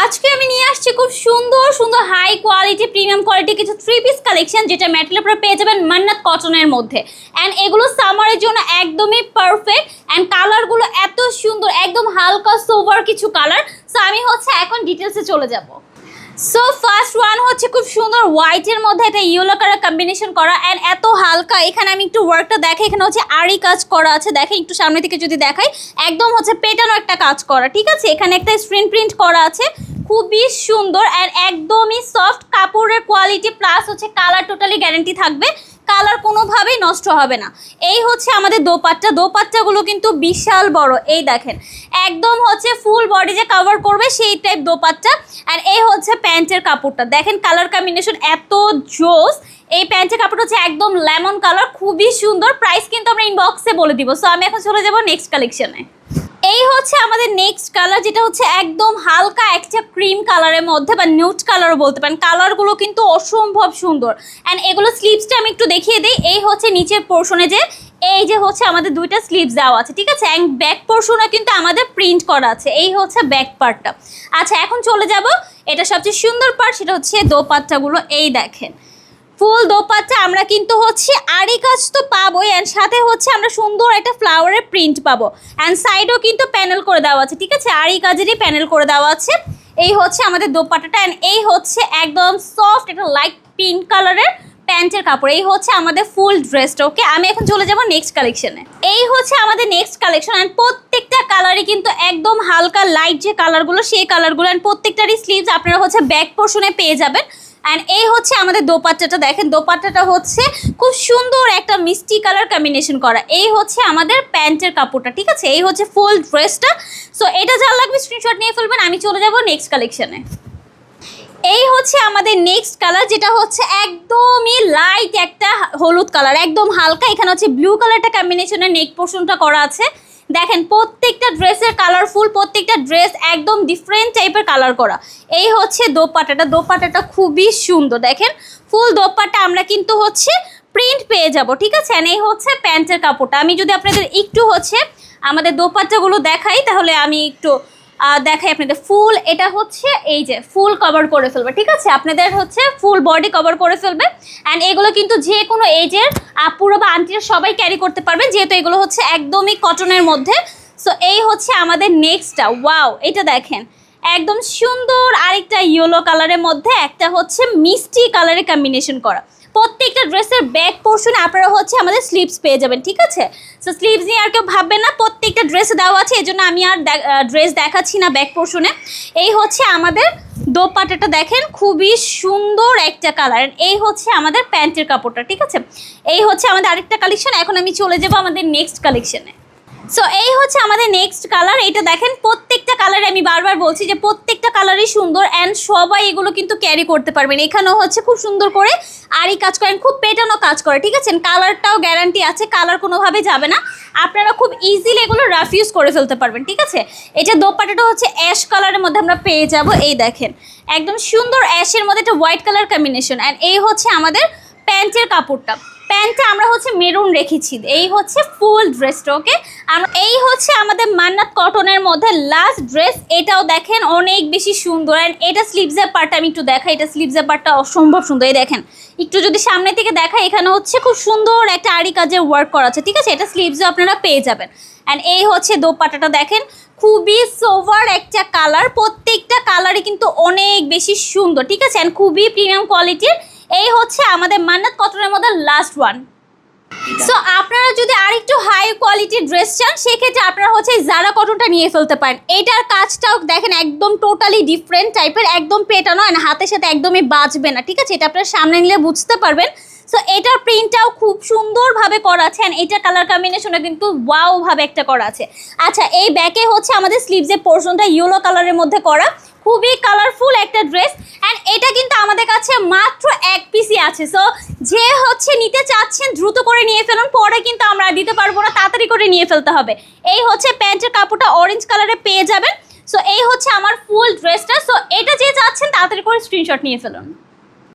আজকে আমি নিয়ে আসছি খুব সুন্দর সুন্দর হাই কোয়ালিটি প্রিমিয়াম কোয়ালিটি কিছু থ্রি পিস কালেকশন, যেটা ম্যাটেরিয়াল আপনারা পেয়ে যাবেন মান্নাত কটনের মধ্যে। অ্যান্ড এগুলো সামারের জন্য একদমই পারফেক্ট। অ্যান্ড কালারগুলো এত সুন্দর, একদম হালকা সোভার কিছু কালার। সো আমি এখন ডিটেলসে চলে যাব। সো ফার্স্ট ওয়ান হচ্ছে খুব সুন্দর হোয়াইটের মধ্যে একটা ইয়েলো কালার কম্বিনেশন করা, অ্যান্ড এত হালকা। এখানে আমি একটু ওয়ার্কটা দেখাই, এখানে হচ্ছে আরি কাজ করা আছে। দেখেন একটু সামনে থেকে যদি দেখাই, একদম হচ্ছে পেটানো একটা কাজ করা, ঠিক আছে। এখানে একটা স্ক্রিন প্রিন্ট করা আছে, খুবই সুন্দর অ্যান্ড একদমই সফট কাপড়ের কোয়ালিটি, প্লাস হচ্ছে কালার টোটালি গ্যারান্টি থাকবে, কালার কোনোভাবেই নষ্ট হবে না। এই হচ্ছে আমাদের দোপাট্টাগুলো কিন্তু বিশাল বড়। এই দেখেন একদম হচ্ছে ফুল বডি যে কভার করবে সেই টাইপ দোপাট্টা। আর এই হচ্ছে প্যান্টের কাপড়টা, দেখেন কালার কম্বিনেশন এত জোস। এই প্যান্টের কাপড় হচ্ছে একদম লেমন কালার, খুবই সুন্দর। প্রাইস কিন্তু আমরা ইনবক্সে বলে দিব। সো আমি এখন চলে যাব নেক্সট কালেকশনে। এই হচ্ছে আমাদের নেক্সট কালার, যেটা হচ্ছে একদম হালকা একটা ক্রিম কালারের মধ্যে বা নিউড কালারও বলতে পারেন। কালারগুলো কিন্তু অসম্ভব সুন্দর। অ্যান্ড এগুলো স্লিভসটা আমি একটু দেখিয়ে দিই। এই হচ্ছে নিচের পোর্শনে যে এই যে হচ্ছে আমাদের দুইটা স্লিভস দেওয়া আছে, ঠিক আছে। অ্যান্ড ব্যাক পোর্শনে কিন্তু আমাদের প্রিন্ট করা আছে। এই হচ্ছে ব্যাক পার্টটা। আচ্ছা এখন চলে যাব, এটা সবচেয়ে সুন্দর পার্ট, সেটা হচ্ছে দোপাট্টাগুলো। এই দেখেন ফুল দোপাট্টা আমরা কিন্তু হচ্ছে আরি কাজ তো পাবোই, অ্যান্ড সাথে হচ্ছে আমরা সুন্দর একটা ফ্লাওয়ারের প্রিন্ট পাবো। অ্যান্ড সাইডও কিন্তু প্যানেল করে দেওয়া আছে, ঠিক আছে, আরি কাজেরই প্যানেল করে দেওয়া আছে। এই হচ্ছে আমাদের দোপাট্টাটা। অ্যান্ড এই হচ্ছে একদম সফট একটা লাইট পিঙ্ক কালারের প্যান্টের কাপড়। এই হচ্ছে আমাদের ফুল ড্রেসটা। ওকে, আমি এখন চলে যাব নেক্সট কালেকশনে। এই হচ্ছে আমাদের নেক্সট কালেকশন। অ্যান্ড প্রত্যেকটা কালারই কিন্তু একদম হালকা লাইট যে কালারগুলো সেই কালারগুলো। অ্যান্ড প্রত্যেকটারই স্লিভস আপনারা হচ্ছে ব্যাক পোর্শনে পেয়ে যাবেন। অ্যান্ড এই হচ্ছে আমাদের দোপাট্টাটা, দেখেন দোপাট্টাটা হচ্ছে খুব সুন্দর একটা মিষ্টি কালার কম্বিনেশন করা। এই হচ্ছে আমাদের প্যান্টের কাপড়টা, ঠিক আছে। এই হচ্ছে ফুল ড্রেসটা। সো এটা যা লাগবে স্ক্রিনশট নিয়ে ফেলবেন। আমি চলে যাব নেক্সট কালেকশনে। এই হচ্ছে আমাদের নেক্সট কালার, যেটা হচ্ছে একদমই লাইট একটা হলুদ কালার, একদম হালকা। এখানে হচ্ছে ব্লু কালারটা কম্বিনেশনের নেক পোর্শনটা করা আছে। দেখেন প্রত্যেকটা ড্রেসের কালারফুল, প্রত্যেকটা ড্রেস একদম ডিফারেন্ট টাইপের কালার করা। এই হচ্ছে দোপাট্টাটা খুবই সুন্দর। দেখেন ফুল দোপাট্টা আমরা কিন্তু হচ্ছে প্রিন্ট পেয়ে যাব, ঠিক আছে। এই হচ্ছে প্যান্টের কাপড়টা। আমি যদি আপনাদের একটু হচ্ছে আমাদের দোপাট্টাগুলো দেখাই, তাহলে আমি একটু দেখাই আপনাদের। ফুল এটা হচ্ছে এই যে ফুল কভার করে ফেলবে, ঠিক আছে, আপনাদের হচ্ছে ফুল বডি কভার করে ফেলবে। অ্যান্ড এগুলো কিন্তু যে কোনো এজের আপুরা বা আন্টিরা সবাই ক্যারি করতে পারবেন, যেহেতু এগুলো হচ্ছে একদমই কটনের মধ্যে। সো এই হচ্ছে আমাদের নেক্সটটা। ওয়াও, এটা দেখেন একদম সুন্দর আরেকটা ইয়েলো কালারের মধ্যে একটা হচ্ছে মিষ্টি কালারের কম্বিনেশন করা। প্রত্যেকটা ড্রেসের ব্যাক পোর্শনে আপনারা হচ্ছে আমাদের স্লিভস পেয়ে যাবেন, ঠিক আছে। সো স্লিভস নিয়ে আর কেউ ভাববেন না, প্রত্যেকটা ড্রেসে দেওয়া আছে, এই জন্য আমি আর ড্রেস দেখাচ্ছি না ব্যাক পোর্শনে। এই হচ্ছে আমাদের দোপাট্টাটা, দেখেন খুবই সুন্দর একটা কালার। এই হচ্ছে আমাদের প্যান্টের কাপড়টা, ঠিক আছে। এই হচ্ছে আমাদের আরেকটা কালেকশন। এখন আমি চলে যাব আমাদের নেক্সট কালেকশনে। সো এই হচ্ছে আমাদের নেক্সট কালার। এটা দেখেন প্রত্যেকটা কালারে, আমি বারবার বলছি যে প্রত্যেকটা কালারই সুন্দর, অ্যান্ড সবাই এগুলো কিন্তু ক্যারি করতে পারবেন। এখানেও হচ্ছে খুব সুন্দর করে আরি কাজ করেন, খুব পেটানো কাজ করে, ঠিক আছে। কালারটাও গ্যারান্টি আছে, কালার কোনোভাবে যাবে না। আপনারা খুব ইজিলি এগুলো রাফ ইউজ করে ফেলতে পারবেন, ঠিক আছে। এটা দোপাট্টাটা হচ্ছে অ্যাশ কালারের মধ্যে আমরা পেয়ে যাব। এই দেখেন একদম সুন্দর অ্যাশের মধ্যে একটা হোয়াইট কালার কম্বিনেশন। অ্যান্ড এই হচ্ছে আমাদের প্যান্টের কাপড়টা। প্যান্টটা আমরা হচ্ছে মেরুন রেখেছি। এই হচ্ছে ফুল ড্রেসটা। ওকে, এই হচ্ছে আমাদের মান্নাত কটনের মধ্যে লাস্ট ড্রেস। এটাও দেখেন অনেক বেশি সুন্দর। অ্যান্ড এটা স্লিভসের পার্টটা আমি একটু দেখাই। এটা স্লিভসের পার্টটা অসম্ভব সুন্দর। এই দেখেন একটু যদি সামনে থেকে দেখাই, এখানে হচ্ছে খুব সুন্দর একটা আরি কাজের ওয়ার্ক করা আছে, ঠিক আছে। এটা স্লিভসও আপনারা পেয়ে যাবেন। অ্যান্ড এই হচ্ছে দোপাট্টাটা, দেখেন খুবই সোভার একটা কালার। প্রত্যেকটা কালারই কিন্তু অনেক বেশি সুন্দর, ঠিক আছে, অ্যান্ড খুবই প্রিমিয়াম কোয়ালিটির। এই হচ্ছে আমাদের মান্নাত কটনের মধ্যে লাস্ট ওয়ান। সো আপনারা যদি আরেকটু হাই কোয়ালিটির ড্রেস চান, সেক্ষেত্রে আপনারা হচ্ছে জারা কটনটা নিয়ে ফেলতে পারেন। এটার কাজটাও দেখেন একদম টোটালি ডিফারেন্ট টাইপের, একদম পেটানো, আর হাতের সাথে একদমই বাজবে না, ঠিক আছে। এটা আপনারা সামনে নিলে বুঝতে পারবেন। সো এটার প্রিন্টটাও খুব সুন্দরভাবে করা আছে, অ্যান্ড এটার কালার কম্বিনেশনটা কিন্তু ওয়াও ভাবে একটা করা আছে। আচ্ছা এই ব্যাকে হচ্ছে আমাদের স্লিভসের পোর্শনটা ইয়েলো কালারের মধ্যে করা, খুবই কালারফুল একটা ড্রেস। অ্যান্ড এটা কিন্তু আমাদের কাছে মাত্র এক পিসই আছে। সো যে হচ্ছে নিতে চাচ্ছেন দ্রুত করে নিয়ে ফেলুন, পরে কিন্তু আমরা দিতে পারবো না, তাড়াতাড়ি করে নিয়ে ফেলতে হবে। এই হচ্ছে প্যান্টের কাপড়টা অরেঞ্জ কালারে পেয়ে যাবেন। সো এই হচ্ছে আমার ফুল ড্রেসটা। সো এটা যে চাচ্ছেন তাড়াতাড়ি করে স্ক্রিনশট নিয়ে ফেলুন।